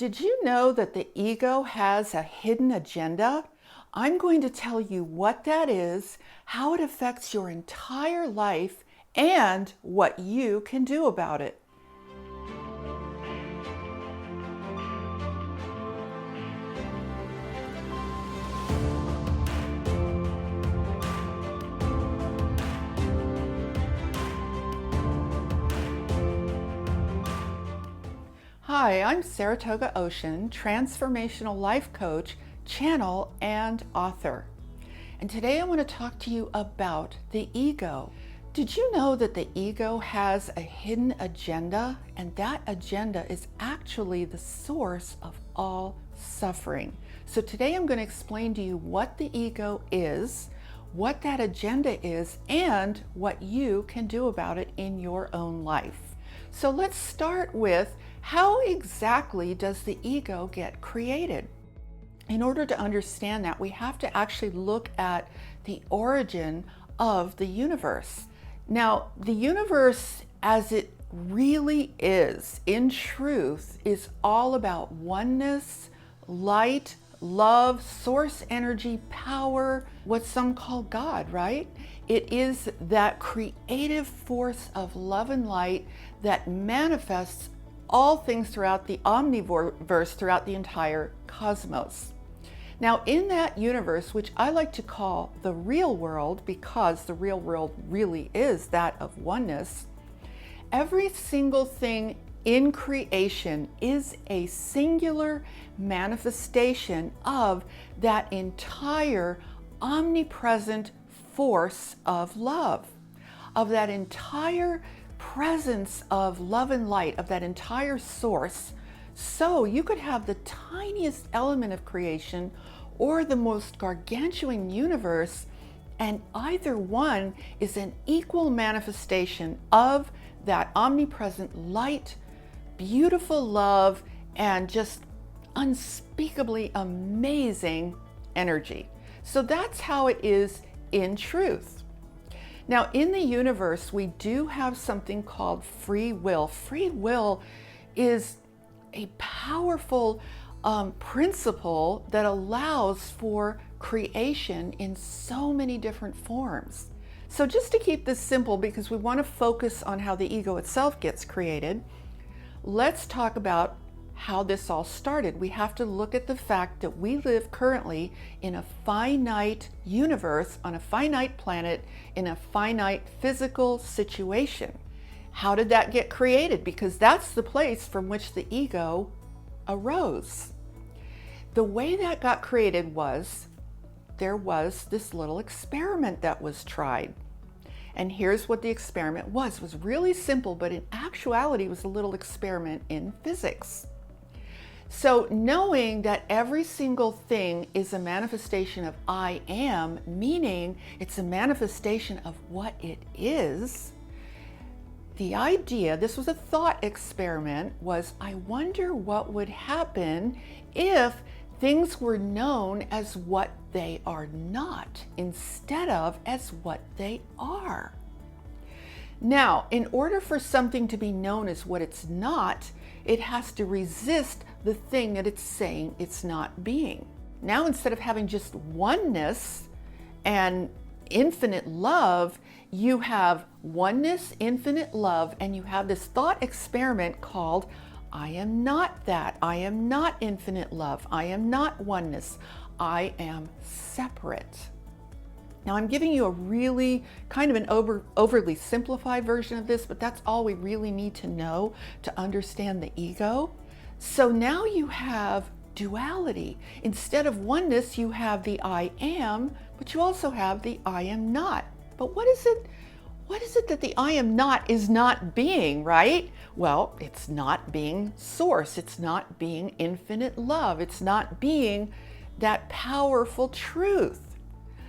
Did you know that the ego has a hidden agenda? I'm going to tell you what that is, how it affects your entire life, and what you can do about it. Hi, I'm Saratoga Ocean, transformational life coach, channel, and author. And today I want to talk to you about the ego. Did you know that the ego has a hidden agenda? And that agenda is actually the source of all suffering. So today I'm going to explain to you what the ego is, what that agenda is, and what you can do about it in your own life. So let's start with, how exactly does the ego get created? In order to understand that, we have to actually look at the origin of the universe. Now, the universe as it really is, in truth, is all about oneness, light, love, source energy, power, what some call God, right? It is that creative force of love and light that manifests all things throughout the omniverse, throughout the entire cosmos. Now, in that universe, which I like to call the real world, because the real world really is that of oneness, every single thing in creation is a singular manifestation of that entire omnipresent force of love, of that entire presence of love and light, of that entire source. So you could have the tiniest element of creation or the most gargantuan universe, and either one is an equal manifestation of that omnipresent light, beautiful love, and just unspeakably amazing energy. So that's how it is in truth. Now, in the universe, we do have something called free will. Free will is a powerful principle that allows for creation in so many different forms. So just to keep this simple, because we want to focus on how the ego itself gets created, let's talk about how this all started. We have to look at the fact that we live currently in a finite universe, on a finite planet, in a finite physical situation. How did that get created? Because that's the place from which the ego arose. The way that got created was, there was this little experiment that was tried. And here's what the experiment was. It was really simple, but in actuality, it was a little experiment in physics. So knowing that every single thing is a manifestation of I am, meaning it's a manifestation of what it is, the idea, this was a thought experiment, was I wonder what would happen if things were known as what they are not, instead of as what they are. Now, in order for something to be known as what it's not, it has to resist the thing that it's saying it's not being. Now, instead of having just oneness and infinite love, you have oneness, infinite love, and you have this thought experiment called I am not that. I am not infinite love. I am not oneness. I am separate. Now, I'm giving you a really kind of an overly simplified version of this, but that's all we really need to know to understand the ego. So now you have duality. Instead of oneness, you have the I am, but you also have the I am not. But what is it that the I am not is not being, right? Well, it's not being source. It's not being infinite love. It's not being that powerful truth.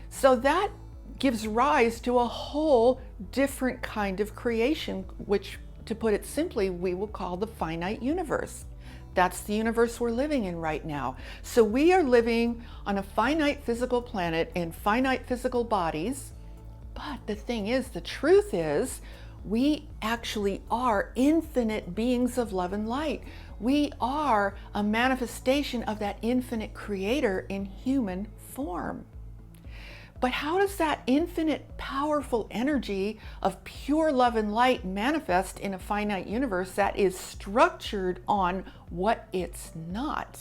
So that gives rise to a whole different kind of creation, which, to put it simply, we will call the finite universe. That's the universe we're living in right now. So we are living on a finite physical planet in finite physical bodies. But the thing is, the truth is, we actually are infinite beings of love and light. We are a manifestation of that infinite creator in human form. But how does that infinite, powerful energy of pure love and light manifest in a finite universe that is structured on what it's not,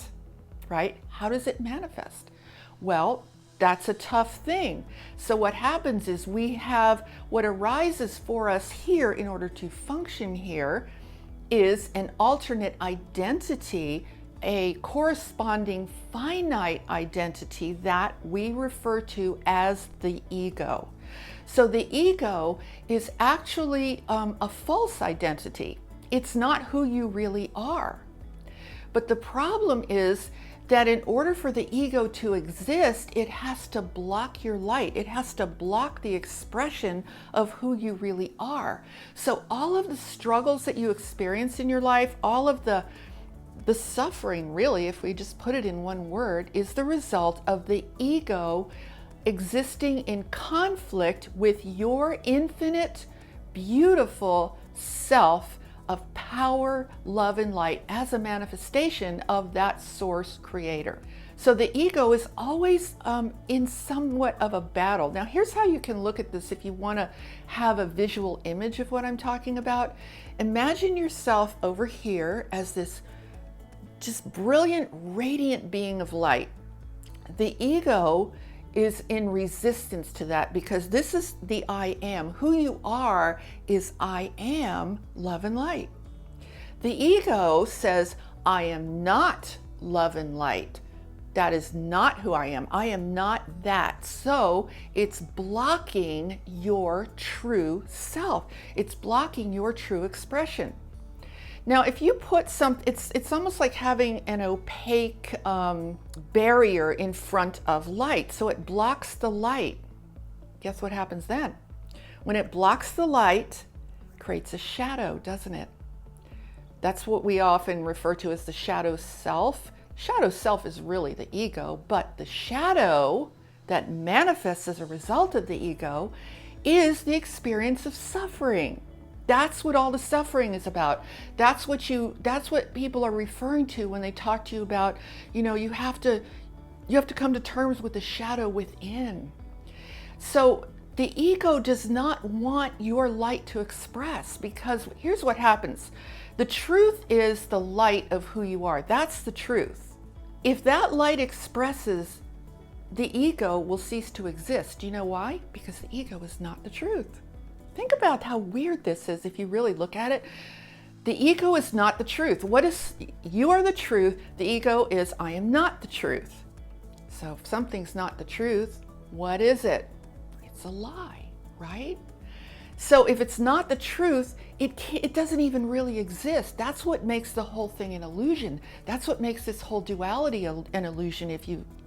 right? How does it manifest? Well, that's a tough thing. So what happens is we have what arises for us here in order to function here is an alternate identity, a corresponding finite identity that we refer to as the ego. So the ego is actually a false identity. It's not who you really are. But the problem is that in order for the ego to exist, it has to block your light. It has to block the expression of who you really are. So all of the struggles that you experience in your life, all of the suffering, really, if we just put it in one word, is the result of the ego existing in conflict with your infinite, beautiful self of power, love, and light as a manifestation of that source creator. So the ego is always in somewhat of a battle. Now, here's how you can look at this if you want to have a visual image of what I'm talking about. Imagine yourself over here as this just brilliant, radiant being of light. The ego is in resistance to that because this is the I am. Who you are is I am love and light. The ego says, I am not love and light. That is not who I am. I am not that. So it's blocking your true self. It's blocking your true expression. Now, if you put it's almost like having an opaque barrier in front of light. So it blocks the light. Guess what happens then? When it blocks the light, it creates a shadow, doesn't it? That's what we often refer to as the shadow self. Shadow self is really the ego, but the shadow that manifests as a result of the ego is the experience of suffering. That's what all the suffering is about. That's what people are referring to when they talk to you about, you have to come to terms with the shadow within. So the ego does not want your light to express, because here's what happens. The truth is the light of who you are. That's the truth. If that light expresses, the ego will cease to exist. Do you know why? Because the ego is not the truth. Think about how weird this is if you really look at it. The ego is not the truth. You are the truth. The ego is, I am not the truth. So if something's not the truth, what is it? It's a lie, right? So if it's not the truth, it doesn't even really exist. That's what makes the whole thing an illusion. That's what makes this whole duality an illusion.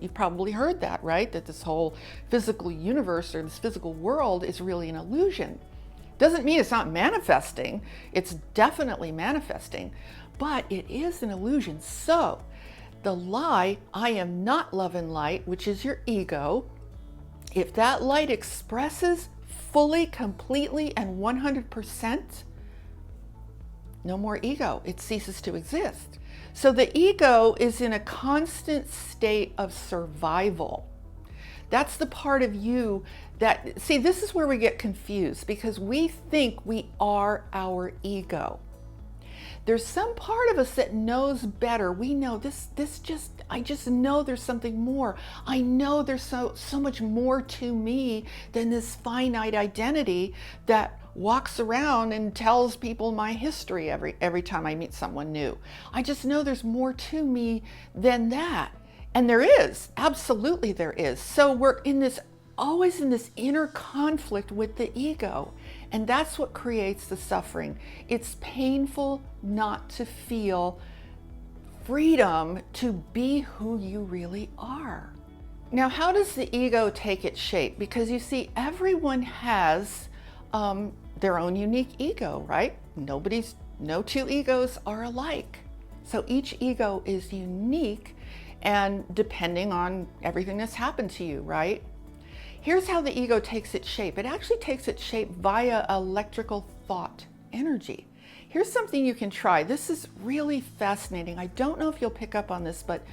You've probably heard that, right? That this whole physical universe or this physical world is really an illusion. Doesn't mean it's not manifesting. It's definitely manifesting, but it is an illusion. So the lie, I am not love and light, which is your ego, if that light expresses fully, completely, and 100%, no more ego. It ceases to exist. So the ego is in a constant state of survival. That's the part of you that, see, this is where we get confused, because we think we are our ego. There's some part of us that knows better. We know I just know there's something more. I know there's so much more to me than this finite identity that walks around and tells people my history every time I meet someone new. I just know there's more to me than that. And there is, absolutely there is. So we're always in this inner conflict with the ego. And that's what creates the suffering. It's painful not to feel freedom to be who you really are. Now, how does the ego take its shape? Because you see, everyone has their own unique ego, right? No two egos are alike. So each ego is unique, and depending on everything that's happened to you, right? Here's how the ego takes its shape. It actually takes its shape via electrical thought energy. Here's something you can try. This is really fascinating. I don't know if you'll pick up on this, but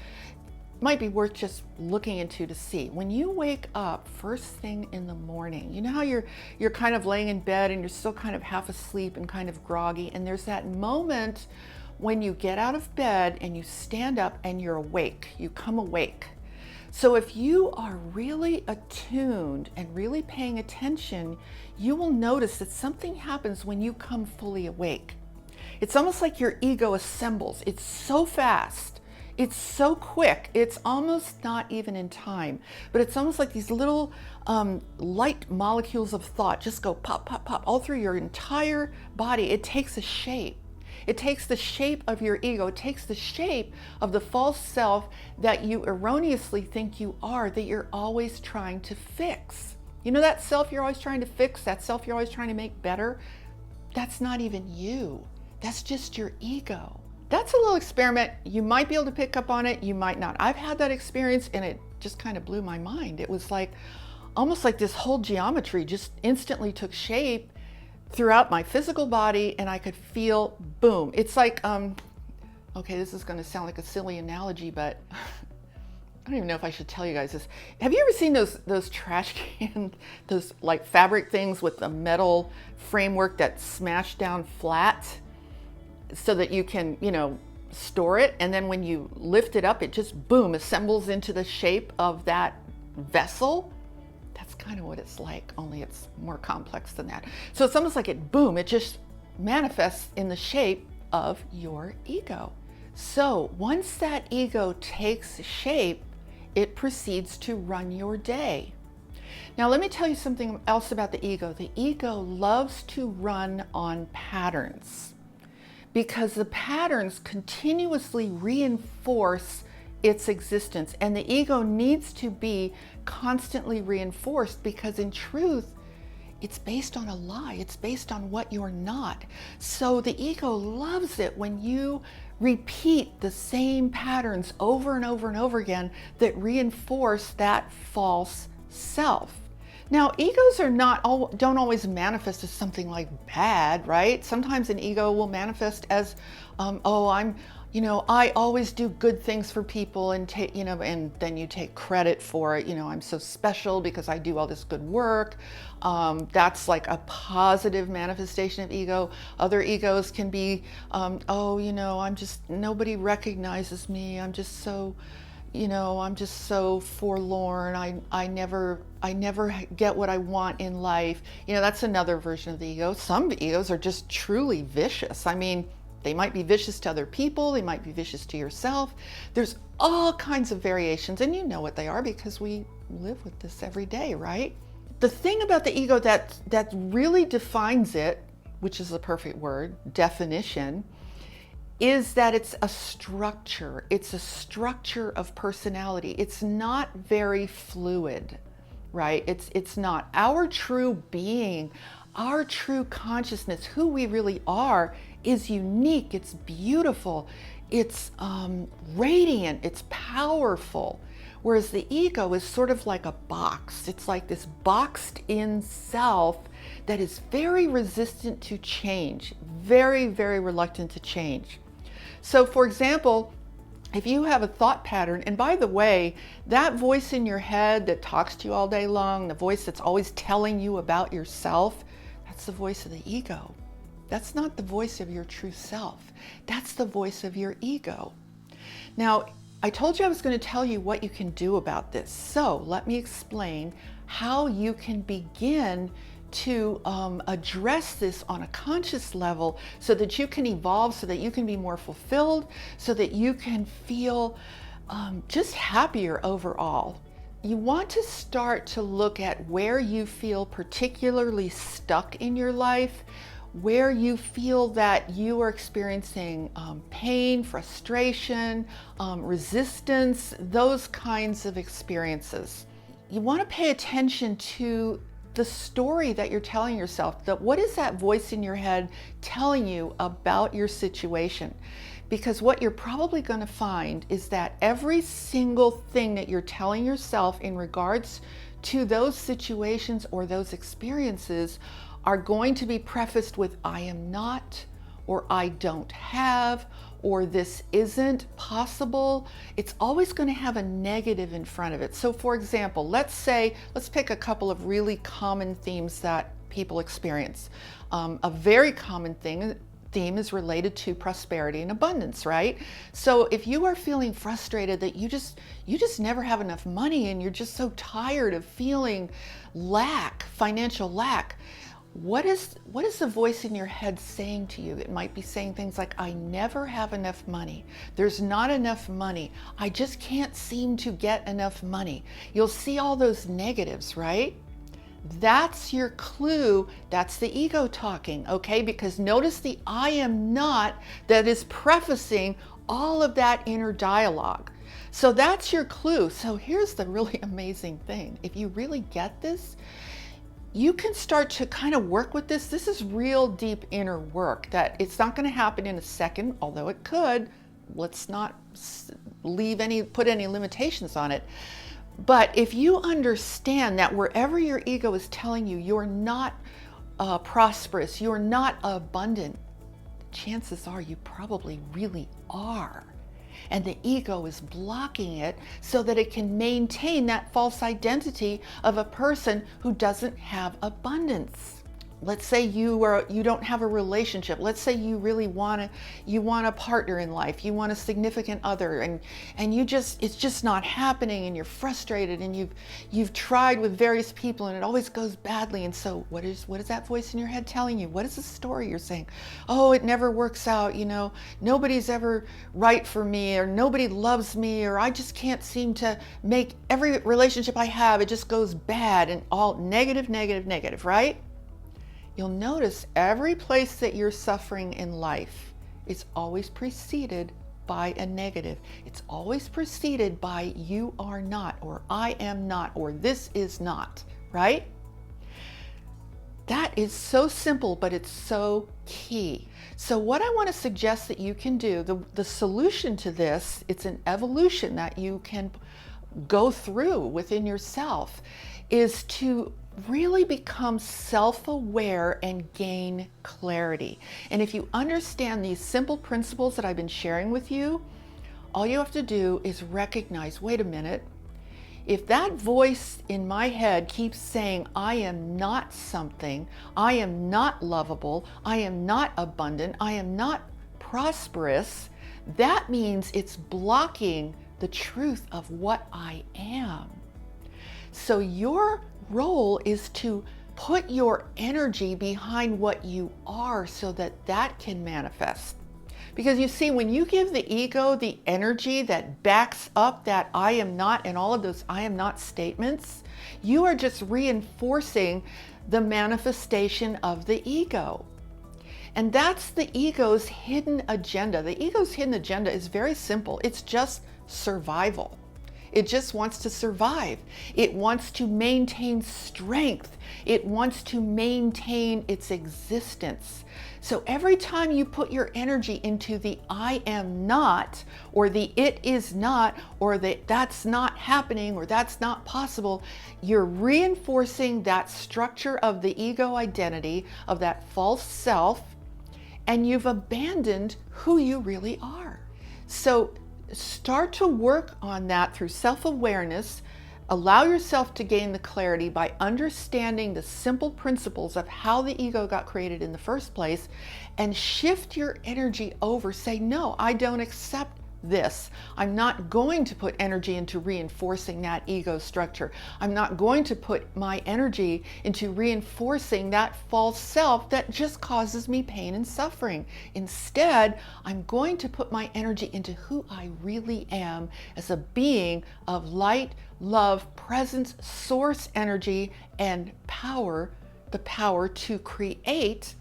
might be worth just looking into to see. When you wake up first thing in the morning, you know how you're kind of laying in bed and you're still kind of half asleep and kind of groggy, and there's that moment when you get out of bed and you stand up and you're awake, you come awake. So if you are really attuned and really paying attention, you will notice that something happens when you come fully awake. It's almost like your ego assembles. It's so fast. It's so quick. It's almost not even in time, but it's almost like these little light molecules of thought just go pop, pop, pop all through your entire body. It takes a shape. It takes the shape of your ego. It takes the shape of the false self that you erroneously think you are, that you're always trying to fix. You know that self you're always trying to fix, that self you're always trying to make better? That's not even you. That's just your ego. That's a little experiment. You might be able to pick up on it, you might not. I've had that experience and it just kind of blew my mind. It was like, almost like this whole geometry just instantly took shape throughout my physical body, and I could feel, boom. It's like, okay, this is gonna sound like a silly analogy, but I don't even know if I should tell you guys this. Have you ever seen those trash can, those like fabric things with the metal framework that's smashed down flat so that you can, store it, and then when you lift it up, it just, boom, assembles into the shape of that vessel? That's kind of what it's like, only it's more complex than that. So it's almost like it just manifests in the shape of your ego. So once that ego takes shape, it proceeds to run your day. Now let me tell you something else about the ego. The ego loves to run on patterns because the patterns continuously reinforce its existence, and the ego needs to be constantly reinforced because in truth it's based on a lie. It's based on what you're not. So the ego loves it when you repeat the same patterns over and over and over again that reinforce that false self. Now, egos don't always manifest as something like bad, right? Sometimes an ego will manifest as, I always do good things for people, and and then you take credit for it. I'm so special because I do all this good work. That's like a positive manifestation of ego. Other egos can be, nobody recognizes me. I'm just so forlorn. I never get what I want in life. That's another version of the ego. Some egos are just truly vicious. I mean, they might be vicious to other people. They might be vicious to yourself. There's all kinds of variations, and you know what they are because we live with this every day, right? The thing about the ego that really defines it, which is the perfect word, definition, is that it's a structure. It's a structure of personality. It's not very fluid, right? It's not. Our true being, our true consciousness, who we really are, is unique. It's beautiful. It's radiant. It's powerful. Whereas the ego is sort of like a box. It's like this boxed in self that is very resistant to change, very, very reluctant to change. So for example, if you have a thought pattern, and by the way, that voice in your head that talks to you all day long, the voice that's always telling you about yourself, that's the voice of the ego. That's not the voice of your true self. That's the voice of your ego. Now, I told you I was going to tell you what you can do about this. So let me explain how you can begin to address this on a conscious level so that you can evolve, so that you can be more fulfilled, so that you can feel just happier overall. You want to start to look at where you feel particularly stuck in your life, where you feel that you are experiencing pain, frustration, resistance, those kinds of experiences. You want to pay attention to the story that you're telling yourself. That what is that voice in your head telling you about your situation? Because what you're probably going to find is that every single thing that you're telling yourself in regards to those situations or those experiences are going to be prefaced with I am not, or I don't have, or this isn't possible. It's always going to have a negative in front of it. So for example, let's pick a couple of really common themes that people experience. A very common theme is related to prosperity and abundance, right? So if you are feeling frustrated that you just never have enough money, and you're just so tired of feeling financial lack, what is the voice in your head saying to you? It might be saying things like, I never have enough money. There's not enough money. I just can't seem to get enough money. You'll see all those negatives, right? That's your clue. That's the ego talking, okay? Because notice the I am not that is prefacing all of that inner dialogue. So that's your clue. So here's the really amazing thing. If you really get this, you can start to kind of work with this. This is real deep inner work that it's not going to happen in a second, although it could. Let's not put any limitations on it. But if you understand that wherever your ego is telling you you're not prosperous, you're not abundant, chances are you probably really are. And the ego is blocking it so that it can maintain that false identity of a person who doesn't have abundance. Let's say you don't have a relationship. Let's say you really want a partner in life. You want a significant other, and it's just not happening, and you're frustrated, and you've tried with various people, and it always goes badly. And so what is that voice in your head telling you? What is the story you're saying? Oh, it never works out, nobody's ever right for me, or nobody loves me, or I just can't seem to make every relationship I have, it just goes bad, and all negative, negative, negative, right? You'll notice every place that you're suffering in life is always preceded by a negative. It's always preceded by you are not, or I am not, or this is not, right? That is so simple, but it's so key. So what I want to suggest that you can do, the solution to this, it's an evolution that you can go through within yourself, is to really become self-aware and gain clarity. And if you understand these simple principles that I've been sharing with you, all you have to do is recognize, wait a minute, if that voice in my head keeps saying, I am not something, I am not lovable, I am not abundant, I am not prosperous, that means it's blocking the truth of what I am. So your role is to put your energy behind what you are so that that can manifest. Because you see, when you give the ego the energy that backs up that I am not and all of those I am not statements, you are just reinforcing the manifestation of the ego. And that's the ego's hidden agenda. The ego's hidden agenda is very simple. It's just survival. It just wants to survive. It wants to maintain strength. It wants to maintain its existence. So every time you put your energy into the I am not, or the it is not, or that's not happening, or that's not possible, you're reinforcing that structure of the ego identity, of that false self, and you've abandoned who you really are. So start to work on that through self-awareness. Allow yourself to gain the clarity by understanding the simple principles of how the ego got created in the first place, and shift your energy over. Say, no, I don't accept this. I'm not going to put energy into reinforcing that ego structure. I'm not going to put my energy into reinforcing that false self that just causes me pain and suffering. Instead, I'm going to put my energy into who I really am as a being of light, love, presence, source energy, and power, the power to create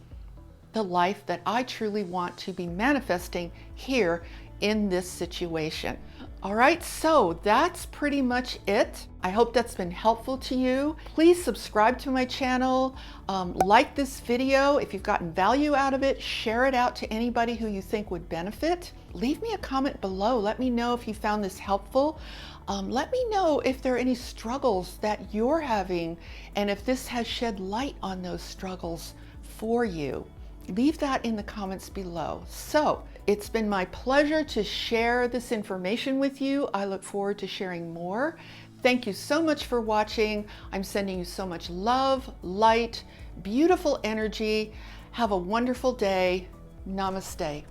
the life that I truly want to be manifesting here in this situation. All right, so that's pretty much it. I hope that's been helpful to you. Please subscribe to my channel, like this video. If you've gotten value out of it, share it out to anybody who you think would benefit. Leave me a comment below. Let me know if you found this helpful. Let me know if there are any struggles that you're having, and if this has shed light on those struggles for you. Leave that in the comments below. So it's been my pleasure to share this information with you. I look forward to sharing more. Thank you so much for watching. I'm sending you so much love, light, beautiful energy. Have a wonderful day. Namaste.